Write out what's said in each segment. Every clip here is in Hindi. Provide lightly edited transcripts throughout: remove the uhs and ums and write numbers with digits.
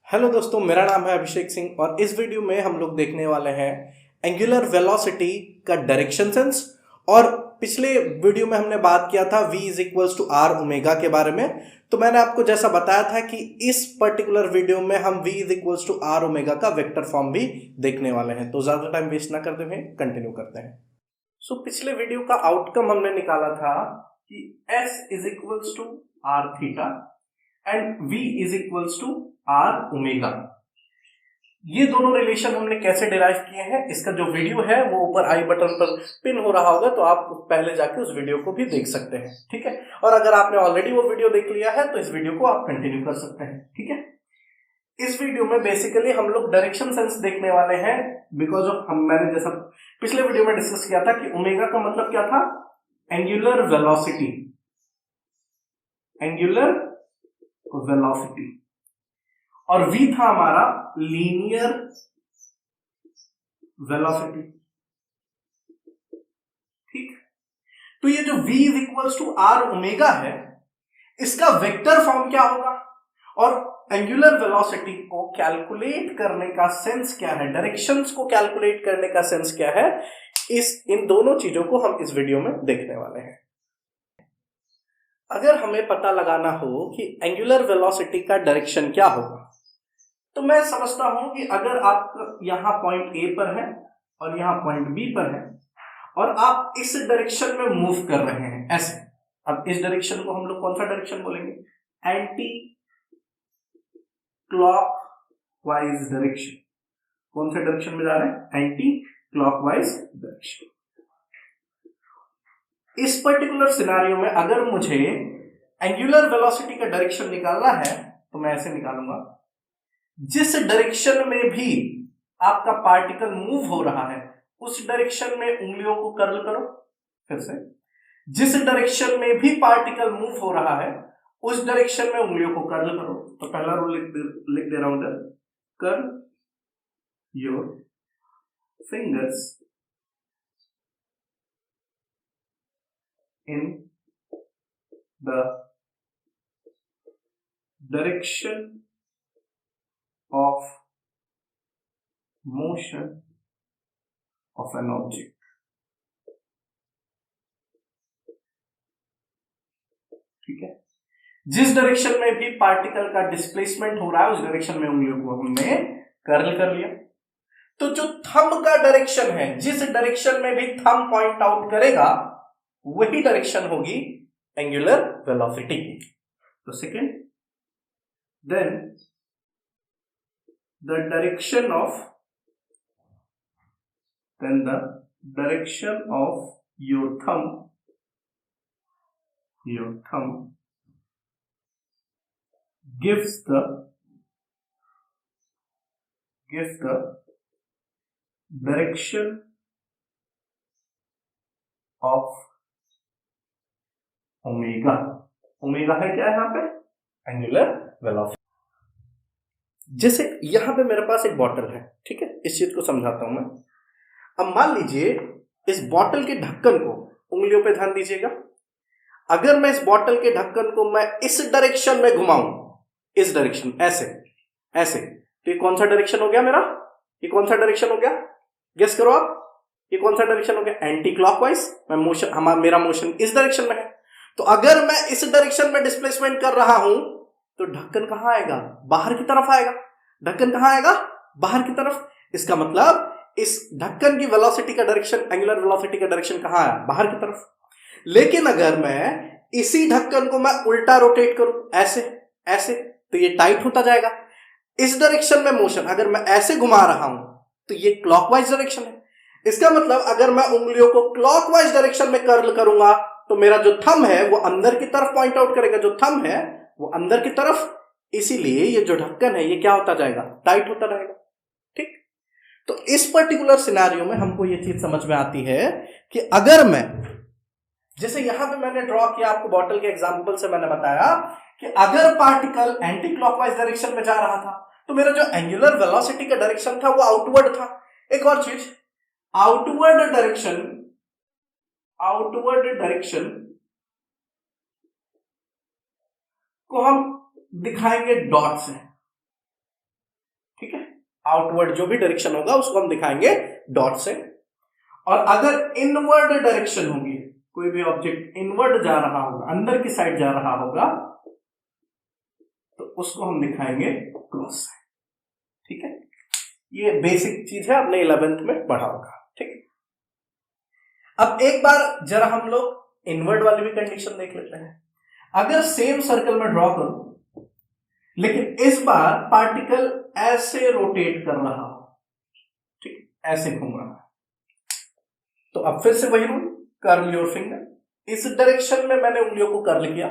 हेलो दोस्तों, मेरा नाम है अभिषेक सिंह और इस वीडियो में हम लोग देखने वाले हैं एंगुलर वेलोसिटी का डायरेक्शन सेंस। और पिछले वीडियो में हमने बात किया था v is equals to r omega के बारे में। तो मैंने आपको जैसा बताया था कि इस पर्टिकुलर वीडियो में हम v is equals to r omega का वेक्टर फॉर्म भी देखने वाले हैं। तो ज्यादा टाइम वेस्ट ना करते हुए कंटिन्यू करते हैं। सो पिछले वीडियो का आउटकम हमने निकाला था कि s is equals to r theta and v is equals to r omega. ये दोनों रिलेशन हमने कैसे डिराइव किए हैं, इसका जो वीडियो है वो ऊपर आई बटन पर पिन हो रहा होगा, तो आप पहले जाके उस वीडियो को भी देख सकते हैं। ठीक है, और अगर आपने ऑलरेडी वो वीडियो देख लिया है तो इस वीडियो को आप कंटिन्यू कर सकते हैं। ठीक है, इस वीडियो में बेसिकली हम लोग डायरेक्शन सेंस देखने वाले हैं बिकॉज ऑफ मैंने जैसा पिछले वीडियो में डिस्कस किया था कि ओमेगा का मतलब क्या था, एंगुलर वेलोसिटी। एंगुलर वेलोसिटी और v था हमारा लीनियर वेलोसिटी। ठीक, तो ये जो v is equals to r omega है, इसका वेक्टर फॉर्म क्या होगा और एंगुलर वेलोसिटी को कैलकुलेट करने का सेंस क्या है, डायरेक्शंस को कैलकुलेट करने का सेंस क्या है, इन दोनों चीजों को हम इस वीडियो में देखने वाले हैं। अगर हमें पता लगाना हो कि एंगुलर वेलोसिटी का डायरेक्शन क्या होगा, तो मैं समझता हूं कि अगर आप यहां पॉइंट ए पर है और यहां पॉइंट बी पर है और आप इस डायरेक्शन में मूव कर रहे हैं ऐसे, अब इस डायरेक्शन को हम लोग कौन सा डायरेक्शन बोलेंगे, एंटी क्लॉकवाइज डायरेक्शन। कौन से डायरेक्शन में जा रहे हैं, एंटी क्लॉकवाइज डायरेक्शन। इस पर्टिकुलर सिनेरियो में अगर मुझे एंगुलर वेलोसिटी का डायरेक्शन निकालना है तो मैं ऐसे निकालूंगा, जिस डायरेक्शन में भी आपका पार्टिकल मूव हो रहा है उस डायरेक्शन में उंगलियों को कर्ल करो। फिर से, जिस डायरेक्शन में भी पार्टिकल मूव हो रहा है उस डायरेक्शन में उंगलियों को कर्ल करो। तो पहला रूल लिख दे रहा हूं इधर, curl your fingers in the direction of motion of an object। ठीक है, जिस डायरेक्शन में भी पार्टिकल का डिस्प्लेसमेंट हो रहा है उस डायरेक्शन में उंगलियों को हमने कर्ल कर लिया। तो जो थंब का डायरेक्शन है, जिस डायरेक्शन में भी थंब पॉइंट आउट करेगा वही डायरेक्शन होगी एंगुलर वेलोसिटी की। तो second, then the direction of your thumb gives the direction of omega। Omega है क्या यहां पे, एंगुलर वेलोसिटी। जैसे यहां पे मेरे पास एक बॉटल है, ठीक है, इस चीज को समझाता हूं मैं। अब मान लीजिए इस बॉटल के ढक्कन को, उंगलियों पे ध्यान दीजिएगा, अगर मैं इस बॉटल के ढक्कन को मैं इस डायरेक्शन में घुमाऊं, इस डायरेक्शन ऐसे ऐसे, तो ये कौन सा डायरेक्शन हो गया मेरा, ये कौन सा डायरेक्शन हो गया, गेस करो आप, ये कौन सा डायरेक्शन हो गया, एंटी क्लॉकवाइज। मैं मोशन, मेरा मोशन इस डायरेक्शन में है, तो अगर मैं इस डायरेक्शन में डिस्प्लेसमेंट कर रहा हूं तो ढक्कन कहां आएगा, बाहर की तरफ आएगा। ढक्कन कहां आएगा, बाहर की तरफ। इसका मतलब इस ढक्कन की वेलोसिटी का डायरेक्शन, एंगुलर वेलोसिटी का डायरेक्शन कहां आया, बाहर की तरफ। लेकिन अगर मैं इसी ढक्कन को मैं उल्टा रोटेट करूं, ऐसे ऐसे, तो ये टाइट होता जाएगा। इस डायरेक्शन में मोशन अगर मैं ऐसे घुमा रहा हूं तो ये क्लॉकवाइज डायरेक्शन है। इसका मतलब अगर मैं उंगलियों को क्लॉकवाइज डायरेक्शन में कर्ल करूंगा तो मेरा जो थंब है वो अंदर की तरफ पॉइंट आउट करेगा, जो थंब है वो अंदर की तरफ, इसीलिए ये जो ढक्कन है ये क्या होता जाएगा, टाइट होता रहेगा। ठीक, तो इस पर्टिकुलर सिनेरियो में हमको ये चीज समझ में आती है कि अगर मैं, जैसे यहां पे मैंने ड्रॉ किया आपको बॉटल के एग्जांपल से, मैंने बताया कि अगर पार्टिकल एंटी क्लॉकवाइज डायरेक्शन में जा रहा था तो मेरा जो एंगुलर वेलोसिटी का डायरेक्शन था वो आउटवर्ड था। एक और चीज, आउटवर्ड डायरेक्शन को हम दिखाएंगे डॉट से। आउटवर्ड जो भी डायरेक्शन होगा उसको हम दिखाएंगे डॉट से। और अगर इनवर्ड डायरेक्शन होगी, कोई भी ऑब्जेक्ट इनवर्ड जा रहा होगा, अंदर की साइड जा रहा होगा, तो उसको हम दिखाएंगे क्रॉस से। ठीक है, ये बेसिक चीज है, आपने 11th में पढ़ा होगा। ठीक है, अब एक बार जरा हम लोग इनवर्ड वाली भी कंडीशन देख लेते हैं। अगर सेम सर्कल में ड्रॉ करूं, लेकिन इस बार पार्टिकल ऐसे रोटेट कर रहा हो, ठीक, ऐसे घूम रहा है, तो अब फिर से वही रूल, कर्ल योर फिंगर। इस डायरेक्शन में मैंने उंगलियों को कर्ल किया,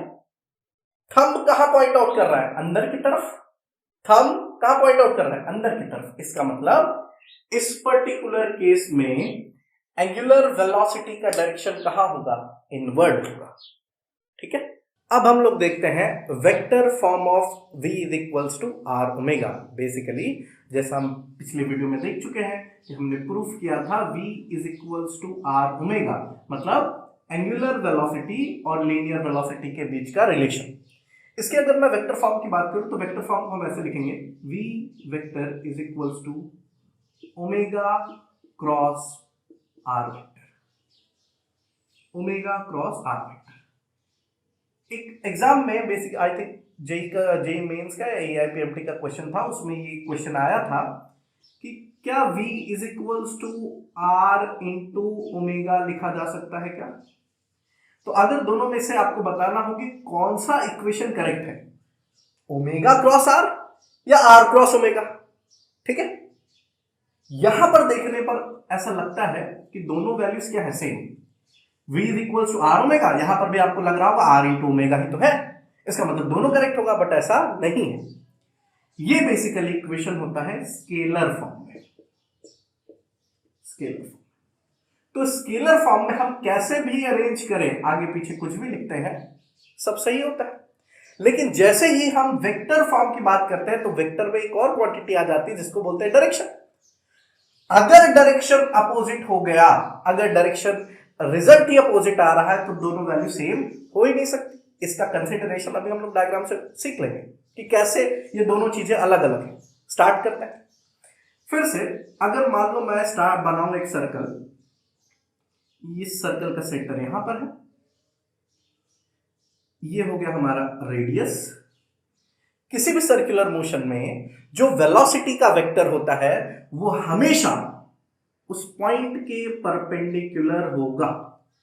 थंब कहां पॉइंट आउट कर रहा है? अंदर की तरफ। थंब कहां पॉइंट आउट कर रहा है? अंदर की तरफ। इसका मतलब इस पर्टिकुलर केस में एंगुलर वेलोसिटी का डायरेक्शन कहां होगा? इनवर्ड होगा। ठीक है, अब हम लोग देखते हैं vector form of v is equals to r omega. Basically जैसा हम पिछले वीडियो में देख चुके हैं कि हमने प्रूफ किया था v is equals to r omega, मतलब एंगुलर वेलोसिटी और लीनियर वेलोसिटी के बीच का रिलेशन। इसके अगर मैं वेक्टर फॉर्म की बात करूं तो वेक्टर फॉर्म को हम ऐसे लिखेंगे, v vector is equals to omega cross r vector, omega cross r vector. एक एग्जाम में basic I think JEE Mains का या एआईपीएमटी का क्वेश्चन था, उसमें ये क्वेश्चन आया था कि क्या v is equals to r into omega लिखा जा सकता है क्या? तो अगर दोनों में से आपको बताना हो कि कौन सा इक्वेशन करेक्ट है, ओमेगा क्रॉस आर या आर क्रॉस ओमेगा। ठीक है, यहां पर देखने पर ऐसा लगता है कि दोनों वैल्यूज क्या है? Same. v is equal to r omega, यहां पर भी आपको लग रहा होगा आर इंटू ओमेगा ही तो है, इसका मतलब दोनों करेक्ट होगा, बट ऐसा नहीं है। ये बेसिकली इक्वेशन होता है स्केलर फॉर्म में। स्केलर फॉर्म, तो स्केलर फॉर्म में हम कैसे भी अरेंज करें, आगे पीछे कुछ भी लिखते हैं, सब सही होता है। लेकिन जैसे ही हम वेक्टर फॉर्म की बात करते हैं तो वेक्टर में एक और क्वांटिटी आ जाती है जिसको बोलते हैं डायरेक्शन। अगर डायरेक्शन अपोजिट हो गया, अगर डायरेक्शन रिजल्ट ही अपोजिट आ रहा है, तो दोनों वैल्यू सेम हो ही नहीं सकती। इसका कंसिडरेशन अभी हम लोग डायग्राम से सीख लेंगे कि कैसे ये दोनों चीजें अलग अलग हैं। स्टार्ट करते हैं फिर से। अगर मान लो मैं स्टार्ट बनाऊं एक सर्कल, इस सर्कल का सेंटर यहां पर है, ये हो गया हमारा रेडियस। किसी भी सर्कुलर मोशन में जो वेलोसिटी का वेक्टर होता है वो हमेशा उस पॉइंट के परपेंडिकुलर होगा।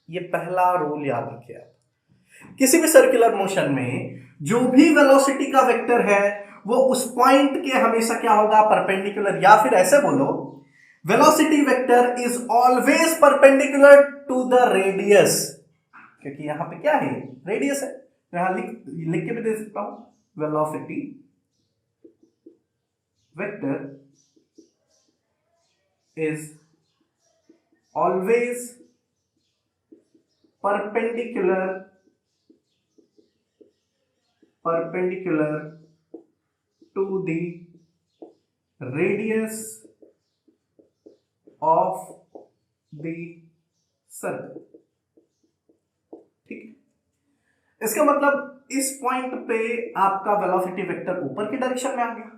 ये पहला रूल याद रखिए आप। किसी भी सर्कुलर मोशन में जो भी वेलोसिटी का वेक्टर है वो उस पॉइंट के हमेशा क्या होगा? परपेंडिकुलर। या फिर ऐसे बोलो, velocity vector is always perpendicular to the radius, क्योंकि यहां पे क्या है? रेडियस है। तो यहां लिख के भी दे सकता हूं, velocity vector is always perpendicular to the radius of the circle। ठीक है, इसका मतलब इस पॉइंट पे आपका वेलोसिटी वेक्टर ऊपर की डायरेक्शन में आ गया,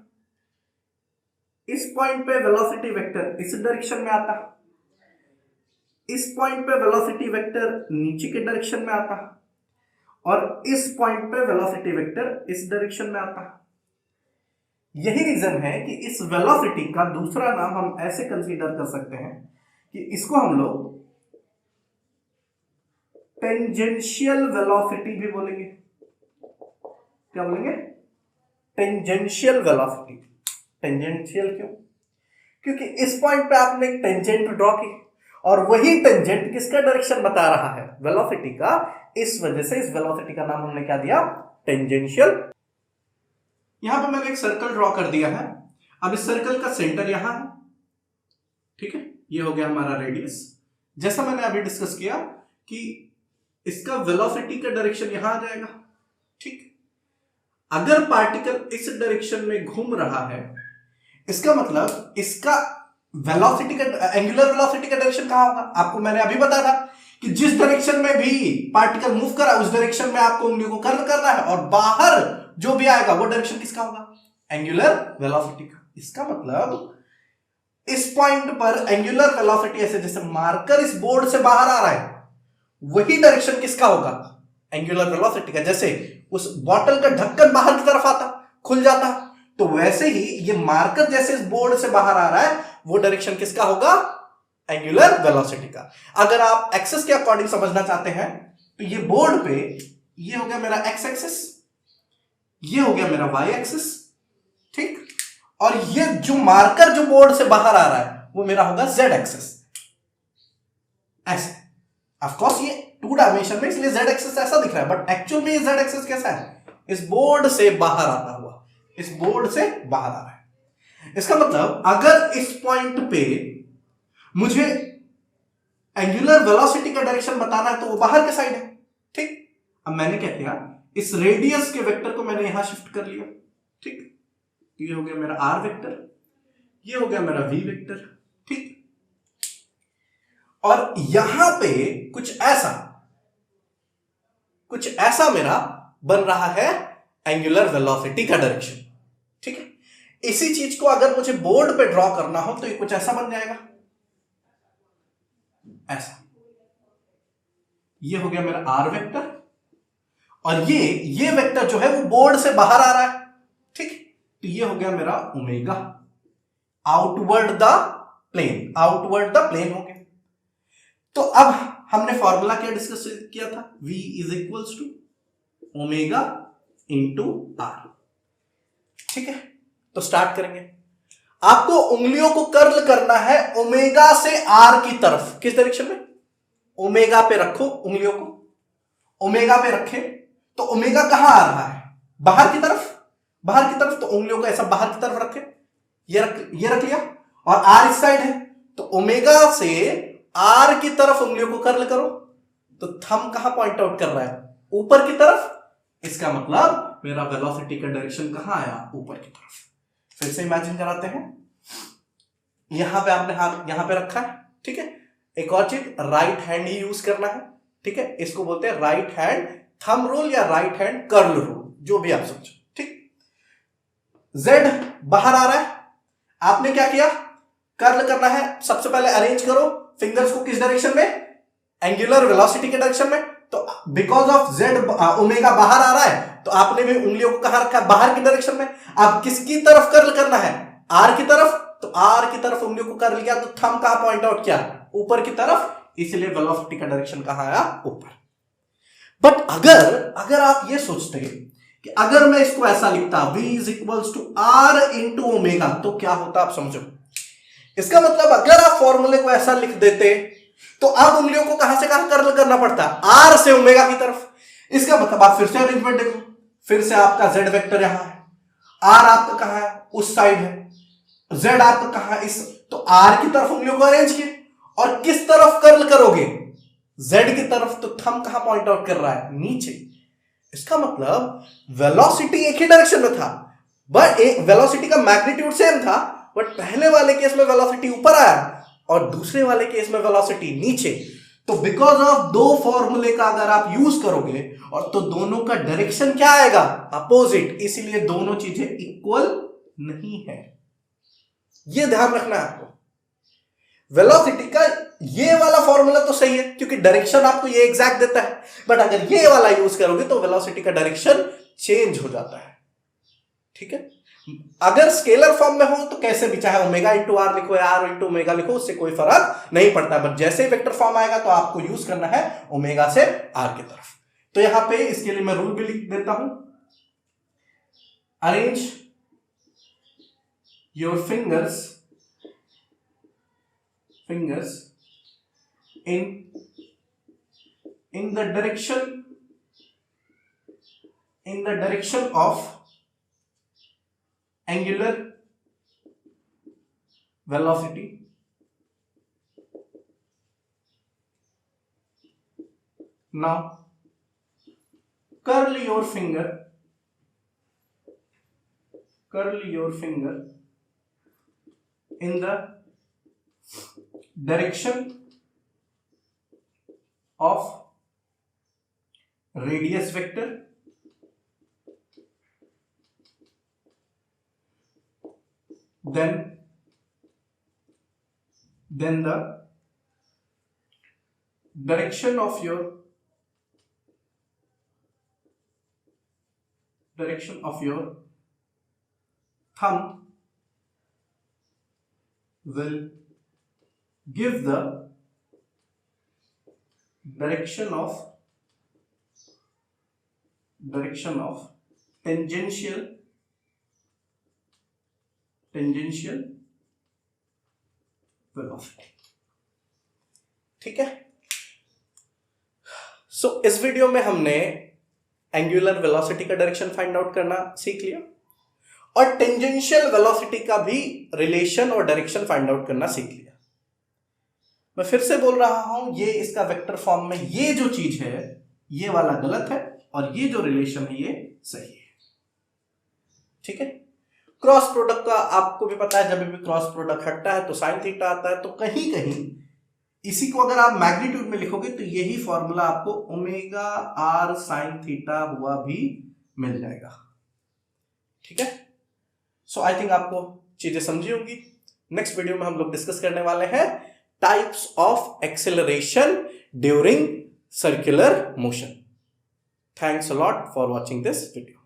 इस पॉइंट पे वेलोसिटी वेक्टर इस डायरेक्शन में आता, इस पॉइंट पे वेलोसिटी वेक्टर नीचे के डायरेक्शन में आता, और इस पॉइंट पे वेलोसिटी वेक्टर इस डायरेक्शन में आता। यही रीजन है कि इस वेलोसिटी का दूसरा नाम हम ऐसे कंसीडर कर सकते हैं कि इसको हम लोग टेंजेंशियल वेलोसिटी भी बोलेंगे। क्या बोलेंगे? Tangential velocity. टेंजेंशियल क्यों? क्योंकि इस पॉइंट पे आपने एक टेंजेंट ड्रॉ की और वही टेंजेंट किसका डायरेक्शन बता रहा है? वेलोसिटी का। इस वजह से इस वेलोसिटी का नाम हमने क्या दिया? टेंजेंशियल। यहां पे मैंने एक सर्कल ड्रॉ कर दिया है। अब इस सर्कल का सेंटर यहां है, ठीक है, ये हो गया हमारा रेडियस। जैसा मैंने अभी डिस्कस किया कि इसका वेलोसिटी का डायरेक्शन यहां आ जाएगा, ठीक। अगर पार्टिकल इस डायरेक्शन में घूम रहा है, इसका मतलब इसका वेलोसिटी का एंगुलर वेलोसिटी का डायरेक्शन कहां होगा? आपको मैंने अभी बताया था कि जिस डायरेक्शन में भी पार्टिकल मूव कर रहा है उस डायरेक्शन में आपको उंगली को कर्ल करना है, और बाहर जो भी आएगा वो डायरेक्शन किसका होगा? एंगुलर वेलोसिटी का। इसका मतलब इस पॉइंट पर एंगुलर वेलोसिटी ऐसे जैसे मार्कर इस बोर्ड से बाहर आ रहा है, वही डायरेक्शन किसका होगा? एंगुलर वेलोसिटी का। जैसे उस बॉटल का ढक्कन बाहर की तरफ आता, खुल जाता, तो वैसे ही ये मार्कर जैसे इस बोर्ड से बाहर आ रहा है, वो डायरेक्शन किसका होगा? एंगुलर वेलोसिटी का। अगर आप एक्सिस के अकॉर्डिंग समझना चाहते हैं तो ये बोर्ड पे ये हो गया मेरा एक्स एक्सिस, ये हो गया मेरा वाई एक्सिस, ठीक, और ये जो मार्कर जो बोर्ड से बाहर आ रहा है वो मेरा होगा जेड एक्सिस। ऐसे ऑफ कोर्स ये 2 डायमेंशन में इसलिए जेड एक्सिस ऐसा दिख रहा है, बट एक्चुअल में ये जेड एक्सिस कैसा है? इस बोर्ड से बाहर आता हुआ, इस बोर्ड से बाहर आ रहा है। इसका मतलब अगर इस पॉइंट पे मुझे एंगुलर वेलोसिटी का डायरेक्शन बताना है तो वो बाहर के साइड है, ठीक। अब मैंने क्या किया, इस रेडियस के वेक्टर को मैंने यहां शिफ्ट कर लिया, ठीक। तो ये हो गया मेरा आर वेक्टर, ये हो गया मेरा वी वेक्टर, ठीक। और यहां पे कुछ ऐसा मेरा बन रहा है एंगुलर वेलोसिटी का डायरेक्शन, ठीक है। इसी चीज को अगर मुझे बोर्ड पे ड्रॉ करना हो तो ये कुछ ऐसा बन जाएगा, ऐसा। ये हो गया मेरा आर वेक्टर, और ये वेक्टर जो है वो बोर्ड से बाहर आ रहा है, ठीक। तो ये हो गया मेरा ओमेगा, आउटवर्ड द प्लेन हो गया। तो अब हमने फॉर्मूला क्या डिस्कस किया था? V is equals to omega into r, ठीक है। तो स्टार्ट करेंगे। आपको उंगलियों को कर्ल करना है ओमेगा से आर की तरफ। किस डायरेक्शन में? ओमेगा पे रखो उंगलियों को, ओमेगा पे रखे तो ओमेगा कहां आ रहा है? बाहर की तरफ, तो उंगलियों को ऐसा बाहर की तरफ रखे, ये रख लिया, और आर इस साइड है, तो ओमेगा से आर की तरफ उंगलियों को कर्ल करो, तो थंब कहां पॉइंट आउट कर रहा है? ऊपर की तरफ। इसका मतलब मेरा वेलोसिटी का डायरेक्शन कहां आया? ऊपर की तरफ। फिर से इमेजिन कराते हैं। यहां पे आपने हाथ यहां पे रखा है, ठीक है। एक और चीज, राइट हैंड ही यूज करना है, ठीक है। इसको बोलते हैं राइट हैंड थंब रूल या राइट हैंड कर्ल रूल, जो भी आप समझो, ठीक। जेड बाहर आ रहा है, आपने क्या किया? कर्ल करना है। सबसे पहले अरेंज करो फिंगर्स को किस डायरेक्शन में? एंगुलर वेलोसिटी के डायरेक्शन में। तो बिकॉज ऑफ जेड ओमेगा बाहर आ रहा है, तो आपने भी उंगलियों को कहां रखा है? बाहर की डायरेक्शन में। अब किसकी तरफ कर्ल करना है? आर की तरफ। तो आर की तरफ उंगलियों को कर्ल किया, तो थंब कहां पॉइंट आउट किया? ऊपर की तरफ, इसलिए वेलोसिटी का डायरेक्शन कहां आया? ऊपर। बट अगर आप ये सोचते कि अगर मैं इसको ऐसा लिखता v is equals to r into omega, तो क्या होता? आप समझो। इसका मतलब अगर आप फॉर्मूले को ऐसा लिख देते तो अब उंगलियों को कहां से कहां कर्ल करना पड़ता? आर से ओमेगा की तरफ। इसका मतलब आप फिर से अरेंजमेंट देखो, फिर से आपका जेड वेक्टर यहां है, आर आपका कहां है? उस साइड है, जेड आपका कहां है? इस। तो आर की तरफ उंगलियों को अरेंज किए, और किस तरफ कर्ल करोगे? जेड की तरफ। तो थंब कहां पॉइंट आउट कर रहा है? नीचे। इसका मतलब वेलोसिटी एक ही डायरेक्शन में था, बट एक वेलोसिटी का मैग्नीट्यूड सेम था, बट पहले वाले केस में वेलोसिटी ऊपर आया और दूसरे वाले केस में वेलोसिटी नीचे। तो बिकॉज ऑफ दो फॉर्मूले का अगर आप यूज करोगे और तो दोनों का डायरेक्शन क्या आएगा? अपोजिट। इसीलिए दोनों चीजें इक्वल नहीं है, यह ध्यान रखना है आपको। वेलोसिटी का ये वाला फॉर्मूला तो सही है क्योंकि डायरेक्शन आपको ये एग्जैक्ट देता है, बट अगर ये वाला यूज करोगे तो वेलोसिटी का डायरेक्शन चेंज हो जाता है, ठीक है। अगर स्केलर फॉर्म में हो तो कैसे भी, चाहे ओमेगा इंटू आर लिखो या आर इंटू ओमेगा लिखो, उससे कोई फर्क नहीं पड़ता, बट जैसे ही वेक्टर फॉर्म आएगा तो आपको यूज करना है ओमेगा से आर की तरफ। तो यहां पे इसके लिए मैं रूल भी लिख देता हूं, arrange your fingers in the direction of angular velocity. Now curl your finger in the direction of radius vector, then then the direction of your thumb will give the direction of tangential velocity। ठीक है। सो इस वीडियो में हमने एंगुलर वेलोसिटी का डायरेक्शन फाइंड आउट करना सीख लिया और टेंजेंशियल वेलोसिटी का भी रिलेशन और डायरेक्शन फाइंड आउट करना सीख लिया। मैं फिर से बोल रहा हूं, ये इसका वेक्टर फॉर्म में ये जो चीज है ये वाला गलत है और ये जो रिलेशन है ये सही है। ठीक है। क्रॉस प्रोडक्ट का आपको भी पता है, जब भी क्रॉस प्रोडक्ट हटता है तो साइन थीटा आता है, तो कहीं कहीं इसी को अगर आप मैग्नीट्यूड में लिखोगे तो यही फॉर्मूला आपको ओमेगा आर साइन थीटा हुआ भी मिल जाएगा। ठीक है। सो आई थिंक आपको चीजें समझी होंगी। नेक्स्ट वीडियो में हम लोग डिस्कस करने वाले हैं types of acceleration during circular motion. Thanks a lot for watching this video.